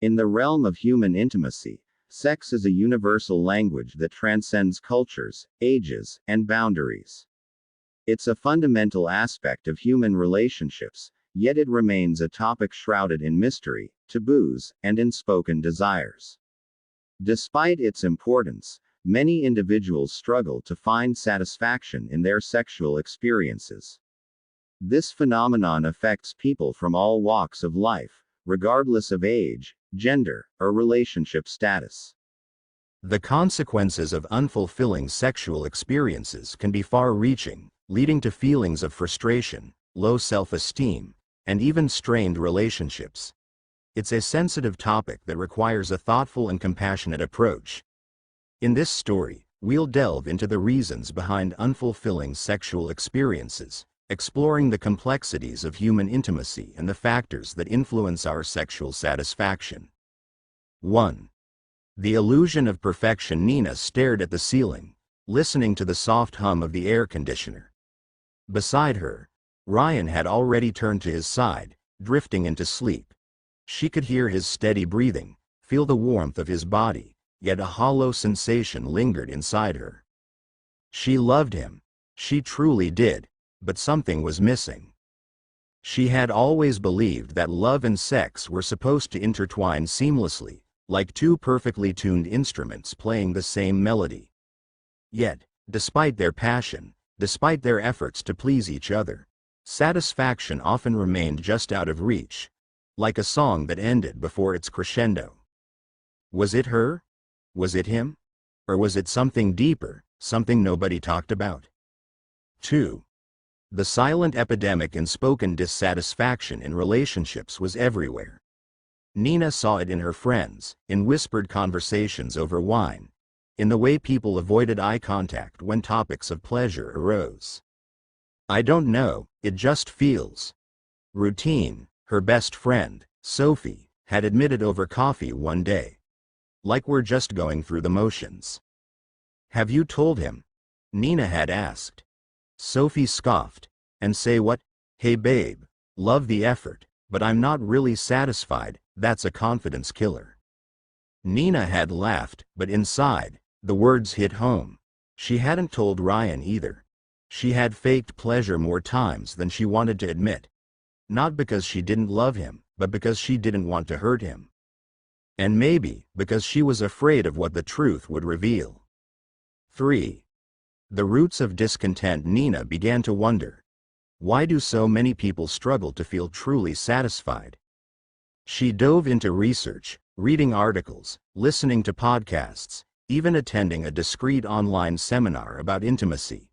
In the realm of human intimacy, sex is a universal language that transcends cultures, ages, and boundaries. It's a fundamental aspect of human relationships, yet it remains a topic shrouded in mystery, taboos, and unspoken desires. Despite its importance, many individuals struggle to find satisfaction in their sexual experiences. This phenomenon affects people from all walks of life, regardless of age, gender, or relationship status. The consequences of unfulfilling sexual experiences can be far-reaching, leading to feelings of frustration, low self-esteem, and even strained relationships. It's a sensitive topic that requires a thoughtful and compassionate approach. In this story, we'll delve into the reasons behind unfulfilling sexual experiences, exploring the complexities of human intimacy and the factors that influence our sexual satisfaction. 1. The illusion of perfection. Nina stared at the ceiling, listening to the soft hum of the air conditioner. Beside her, Ryan had already turned to his side, drifting into sleep. She could hear his steady breathing, feel the warmth of his body, yet a hollow sensation lingered inside her. She loved him. She truly did, but something was missing. She had always believed that love and sex were supposed to intertwine seamlessly, like two perfectly tuned instruments playing the same melody. Yet, despite their passion, despite their efforts to please each other, satisfaction often remained just out of reach, like a song that ended before its crescendo. Was it her? Was it him? Or was it something deeper, something nobody talked about? 2. The silent epidemic in spoken dissatisfaction in relationships was everywhere. Nina saw it in her friends, in whispered conversations over wine, in the way people avoided eye contact when topics of pleasure arose. I don't know, it just feels. Routine, her best friend, Sophie, had admitted over coffee one day. Like we're just going through the motions. Have you told him? Nina had asked. Sophie scoffed. And say what? Hey babe, love the effort, but I'm not really satisfied. That's a confidence killer. Nina had laughed, but inside, the words hit home. She hadn't told Ryan either. She had faked pleasure more times than she wanted to admit. Not because she didn't love him, but because she didn't want to hurt him. And maybe because she was afraid of what the truth would reveal. 3. The roots of discontent. Nina began to wonder. Why do so many people struggle to feel truly satisfied? She dove into research, reading articles, listening to podcasts, even attending a discreet online seminar about intimacy.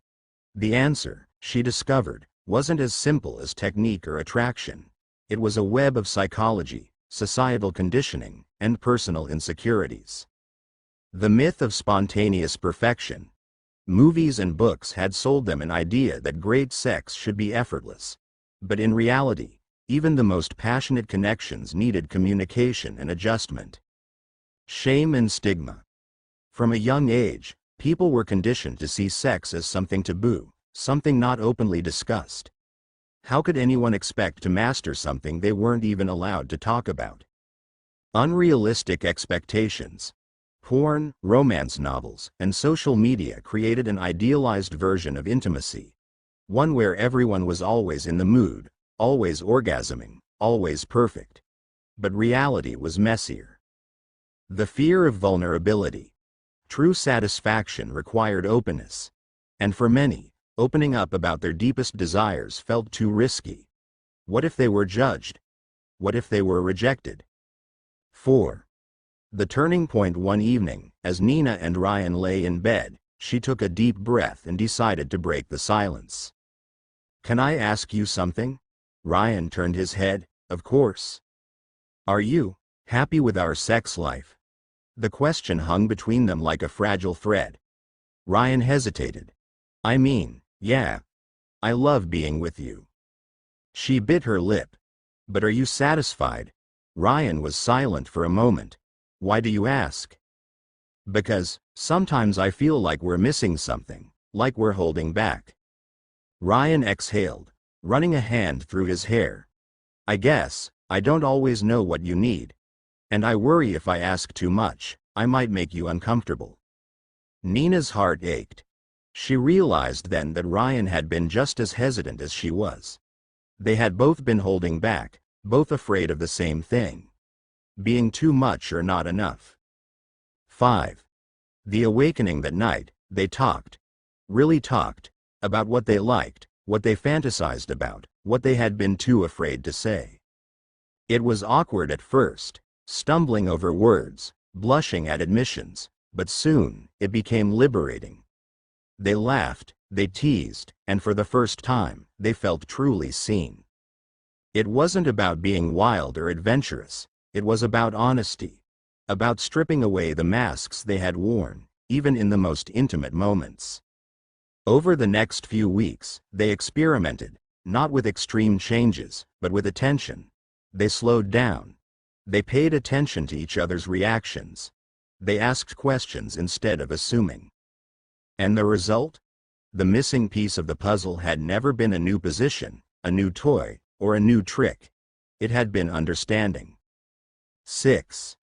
The answer, she discovered, wasn't as simple as technique or attraction. It was a web of psychology, societal conditioning, and personal insecurities. The myth of spontaneous perfection. Movies and books had sold them an idea that great sex should be effortless. But in reality, even the most passionate connections needed communication and adjustment. Shame and stigma. From a young age, people were conditioned to see sex as something taboo, something not openly discussed. How could anyone expect to master something they weren't even allowed to talk about? Unrealistic expectations. Porn, romance novels, and social media created an idealized version of intimacy. One where everyone was always in the mood, always orgasming, always perfect. But reality was messier. The fear of vulnerability. True satisfaction required openness. And for many, opening up about their deepest desires felt too risky. What if they were judged? What if they were rejected? 4. The turning point. One evening, as Nina and Ryan lay in bed, she took a deep breath and decided to break the silence. Can I ask you something? Ryan turned his head. Of course. Are you happy with our sex life? The question hung between them like a fragile thread. Ryan hesitated. I mean, yeah. I love being with you. She bit her lip. But are you satisfied? Ryan was silent for a moment. Why do you ask? Because, sometimes I feel like we're missing something, like we're holding back. Ryan exhaled, running a hand through his hair. I guess, I don't always know what you need. And I worry if I ask too much, I might make you uncomfortable." Nina's heart ached. She realized then that Ryan had been just as hesitant as she was. They had both been holding back, both afraid of the same thing: being too much or not enough. 5. The awakening that night, they talked. Really talked. About what they liked, what they fantasized about, what they had been too afraid to say. It was awkward at first, stumbling over words, blushing at admissions, but soon, it became liberating. They laughed, they teased, and for the first time, they felt truly seen. It wasn't about being wild or adventurous, it was about honesty. About stripping away the masks they had worn, even in the most intimate moments. Over the next few weeks, they experimented, not with extreme changes, but with attention. They slowed down. They paid attention to each other's reactions. They asked questions instead of assuming. And the result? The missing piece of the puzzle had never been a new position, a new toy, or a new trick. It had been understanding. 6.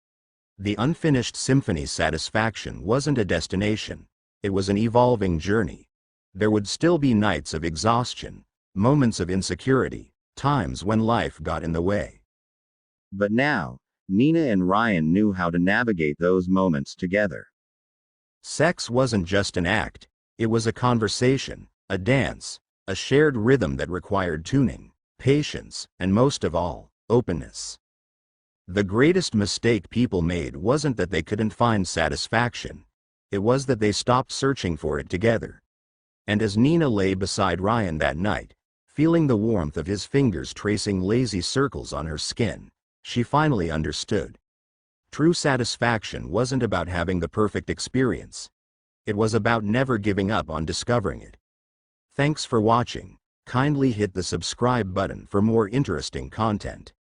The unfinished symphony's satisfaction wasn't a destination. It was an evolving journey. There would still be nights of exhaustion, moments of insecurity, times when life got in the way. But now, Nina and Ryan knew how to navigate those moments together. Sex wasn't just an act, it was a conversation, a dance, a shared rhythm that required tuning, patience, and most of all, openness. The greatest mistake people made wasn't that they couldn't find satisfaction, it was that they stopped searching for it together. And as Nina lay beside Ryan that night, feeling the warmth of his fingers tracing lazy circles on her skin, she finally understood. True satisfaction wasn't about having the perfect experience. It was about never giving up on discovering it. Thanks for watching. Kindly hit the subscribe button for more interesting content.